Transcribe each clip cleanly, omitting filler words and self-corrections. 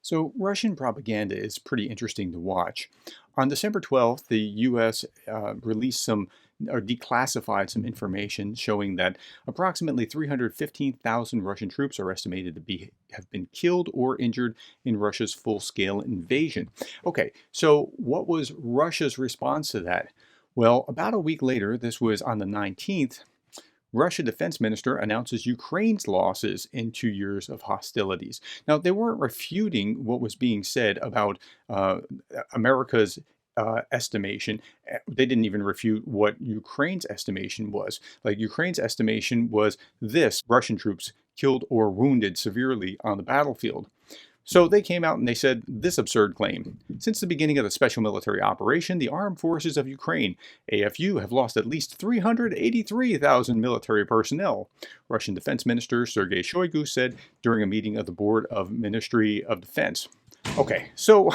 So, Russian propaganda is pretty interesting to watch. On December 12th, the U.S. Released some or declassified some information showing that approximately 315,000 Russian troops are estimated to have been killed or injured in Russia's full-scale invasion. Okay, so what was Russia's response to that? Well, about a week later, this was on the 19th, Russia defense minister announces Ukraine's losses in 2 years of hostilities. Now, they weren't refuting what was being said about America's estimation. They didn't even refute what Ukraine's estimation was. Like, Ukraine's estimation was this: Russian troops killed or wounded severely on the battlefield. So they came out and they said this absurd claim. Since the beginning of the special military operation, the armed forces of Ukraine, AFU, have lost at least 383,000 military personnel, Russian Defense Minister Sergei Shoigu said during a meeting of the Board of Ministry of Defense. Okay, so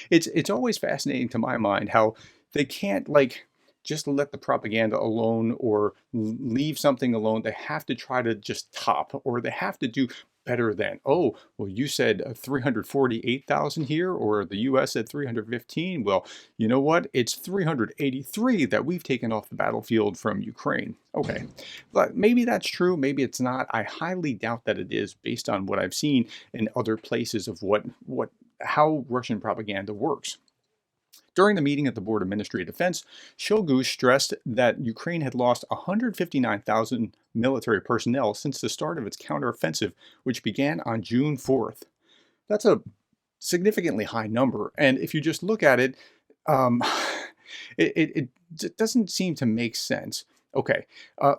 it's always fascinating to my mind how they can't just let the propaganda alone or leave something alone. They have to try to just top, or they have to do better than, oh, well, you said 348,000 here, or the US said 315. Well, you know what? It's 383 that we've taken off the battlefield from Ukraine. Okay, but maybe that's true, maybe it's not. I highly doubt that it is, based on what I've seen in other places of how Russian propaganda works. During the meeting at the Board of Ministry of Defense, Shoigu stressed that Ukraine had lost 159,000 military personnel since the start of its counteroffensive, which began on June 4th. That's a significantly high number, and if you just look at it, um, it doesn't seem to make sense. Okay,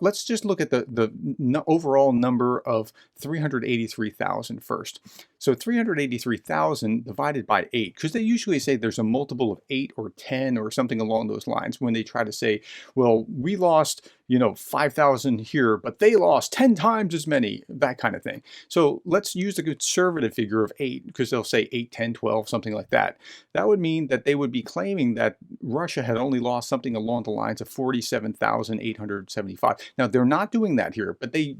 let's just look at the overall number of 383,000 first. So 383,000 divided by 8, because they usually say there's a multiple of 8 or 10 or something along those lines when they try to say, well, we lost, 5,000 here, but they lost 10 times as many, that kind of thing. So let's use the conservative figure of 8, because they'll say 8, 10, 12, something like that. That would mean that they would be claiming that Russia had only lost something along the lines of 47,875. Now, they're not doing that here, but they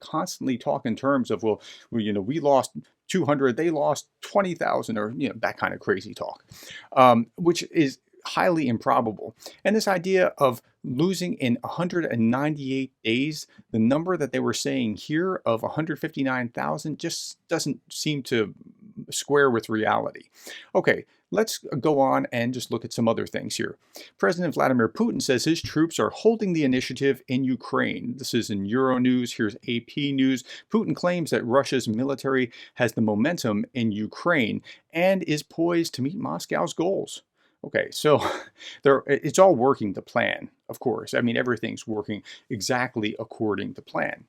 constantly talk in terms of, well, we lost 200, they lost 20,000, or that kind of crazy talk, which is highly improbable. And this idea of losing in 198 days, the number that they were saying here of 159,000 just doesn't seem to square with reality. Okay, let's go on and just look at some other things here. President Vladimir Putin says his troops are holding the initiative in Ukraine. This is in Euronews. Here's AP News. Putin claims that Russia's military has the momentum in Ukraine and is poised to meet Moscow's goals. Okay, so it's all working to plan, of course. I mean, everything's working exactly according to plan.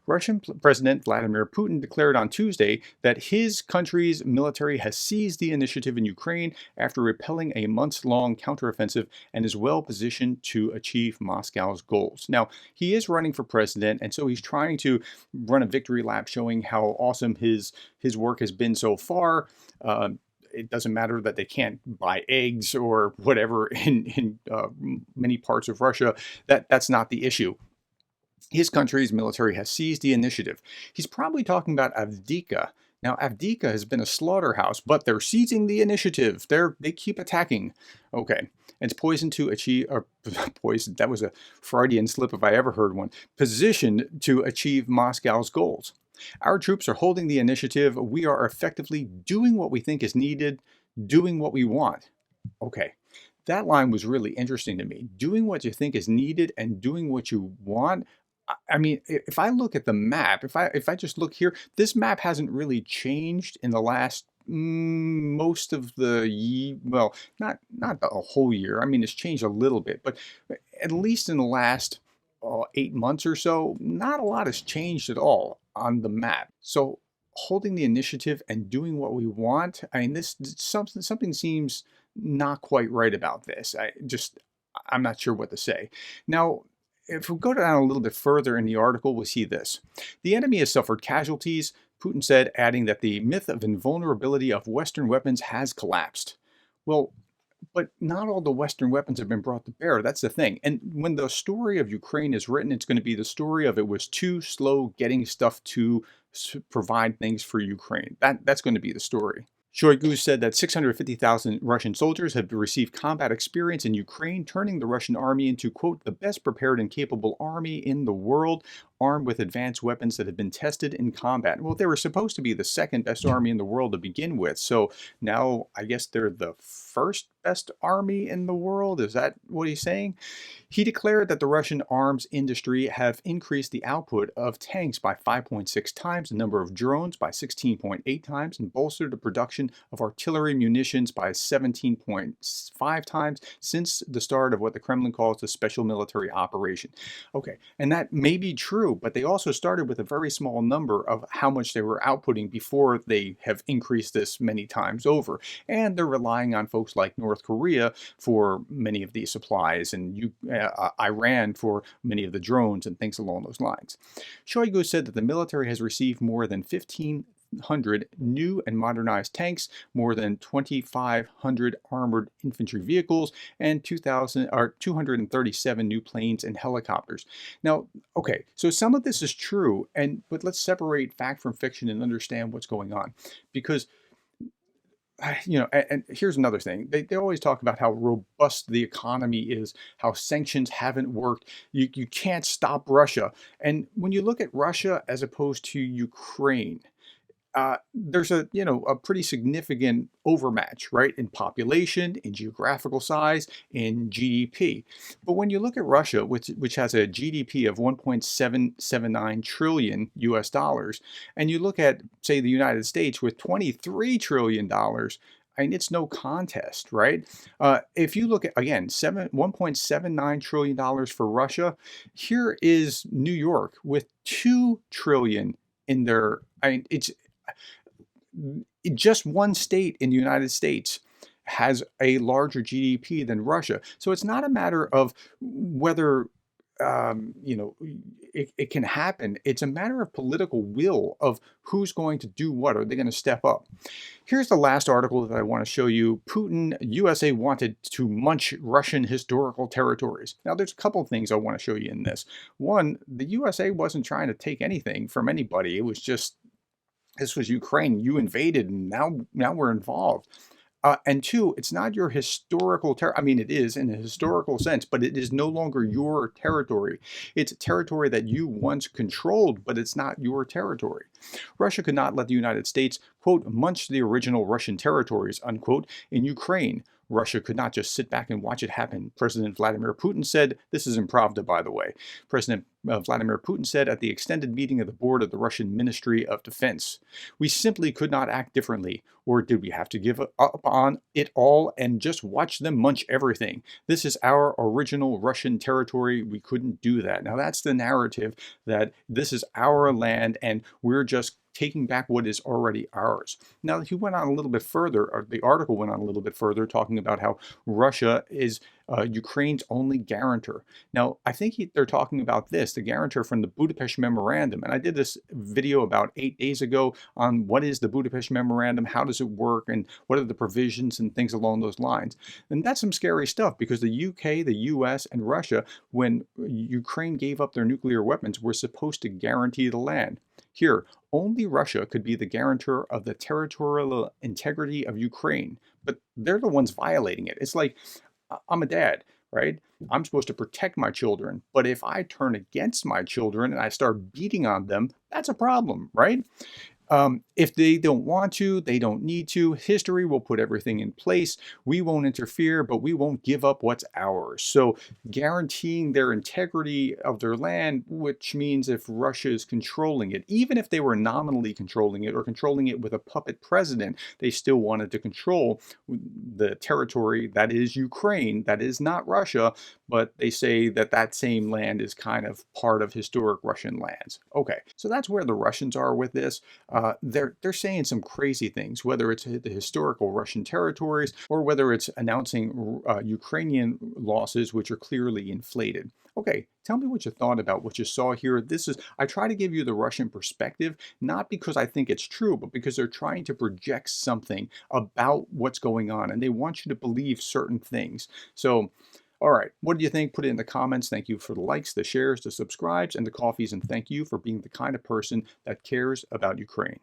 Russian President Vladimir Putin declared on Tuesday that his country's military has seized the initiative in Ukraine after repelling a months-long counteroffensive and is well positioned to achieve Moscow's goals. Now, he is running for president, and so he's trying to run a victory lap showing how awesome his work has been so far. It doesn't matter that they can't buy eggs or whatever in many parts of Russia. That's not the issue. His country's military has seized the initiative. He's probably talking about Avdiivka. Now, Avdiivka has been a slaughterhouse, but they're seizing the initiative. They keep attacking. Okay, and it's poisoned to achieve, or poisoned, that was a Freudian slip if I ever heard one, positioned to achieve Moscow's goals. Our troops are holding the initiative. We are effectively doing what we think is needed, doing what we want. Okay, that line was really interesting to me. Doing what you think is needed and doing what you want. I mean, if I look at the map, if I just look here, this map hasn't really changed in the last most of the year. Well, not a whole year. I mean, it's changed a little bit, but at least in the last 8 months or so, not a lot has changed at all on the map. So holding the initiative and doing what we want, I mean, something seems not quite right about this. I'm not sure what to say. Now, if we go down a little bit further in the article, we'll see this. The enemy has suffered casualties, Putin said, adding that the myth of invulnerability of Western weapons has collapsed. Well, but not all the Western weapons have been brought to bear. That's the thing. And when the story of Ukraine is written, it's going to be the story of it was too slow getting stuff to provide things for Ukraine. That's going to be the story. Shoigu said that 650,000 Russian soldiers have received combat experience in Ukraine, turning the Russian army into, quote, the best prepared and capable army in the world, armed with advanced weapons that have been tested in combat. Well, they were supposed to be the second best army in the world to begin with. So now I guess they're the first best army in the world. Is that what he's saying? He declared that the Russian arms industry have increased the output of tanks by 5.6 times, the number of drones by 16.8 times, and bolstered the production of artillery munitions by 17.5 times since the start of what the Kremlin calls the special military operation. Okay, and that may be true, but they also started with a very small number of how much they were outputting before they have increased this many times over. And they're relying on folks like North Korea for many of these supplies, and Iran for many of the drones and things along those lines. Shoigu said that the military has received more than 1,500 new and modernized tanks, more than 2,500 armored infantry vehicles, and 237 new planes and helicopters. Now, okay, so some of this is true, but let's separate fact from fiction and understand what's going on, because and here's another thing. They always talk about how robust the economy is, how sanctions haven't worked. You can't stop Russia. And when you look at Russia as opposed to Ukraine, there's a pretty significant overmatch, right, in population, in geographical size, in GDP. But when you look at Russia, which has a GDP of 1.779 trillion US dollars, and you look at, say, the United States with 23 trillion dollars, I mean, it's no contest, right? If you look at, again, $1.79 trillion for Russia, here is New York with 2 trillion in their, I mean, it's just one state in the United States has a larger GDP than Russia. So it's not a matter of whether it can happen. It's a matter of political will of who's going to do what. Are they going to step up? Here's the last article that I want to show you. Putin, USA wanted to munch Russian historical territories. Now, there's a couple things I want to show you in this. One, the USA wasn't trying to take anything from anybody. It was just, this was Ukraine. You invaded, and now we're involved. And two, it's not your historical I mean, it is in a historical sense, but it is no longer your territory. It's a territory that you once controlled, but it's not your territory. Russia could not let the United States, quote, munch the original Russian territories, unquote, in Ukraine. Russia could not just sit back and watch it happen. President Vladimir Putin said, this is Impravda, by the way. President Vladimir Putin said at the extended meeting of the board of the Russian Ministry of Defense, we simply could not act differently. Or did we have to give up on it all and just watch them munch everything? This is our original Russian territory. We couldn't do that. Now, that's the narrative, that this is our land and we're just taking back what is already ours. Now, he went on a little bit further, or the article went on a little bit further, talking about how Russia is Ukraine's only guarantor. Now, I think they're talking about this, the guarantor from the Budapest Memorandum. And I did this video about 8 days ago on what is the Budapest Memorandum, how does it work, and what are the provisions and things along those lines. And that's some scary stuff, because the UK, the US, and Russia, when Ukraine gave up their nuclear weapons, were supposed to guarantee the land. Here, only Russia could be the guarantor of the territorial integrity of Ukraine, but they're the ones violating it. It's like, I'm a dad, right? I'm supposed to protect my children, but if I turn against my children and I start beating on them, that's a problem, right? If they don't want to, they don't need to. History will put everything in place. We won't interfere, but we won't give up what's ours. So guaranteeing their integrity of their land, which means if Russia is controlling it, even if they were nominally controlling it or controlling it with a puppet president, they still wanted to control the territory that is Ukraine, that is not Russia, but they say that that same land is kind of part of historic Russian lands. Okay, so that's where the Russians are with this. They're saying some crazy things, whether it's the historical Russian territories or whether it's announcing Ukrainian losses, which are clearly inflated. Okay, tell me what you thought about what you saw here. I try to give you the Russian perspective, not because I think it's true, but because they're trying to project something about what's going on, and they want you to believe certain things. So, all right, what do you think? Put it in the comments. Thank you for the likes, the shares, the subscribes, and the coffees, and thank you for being the kind of person that cares about Ukraine.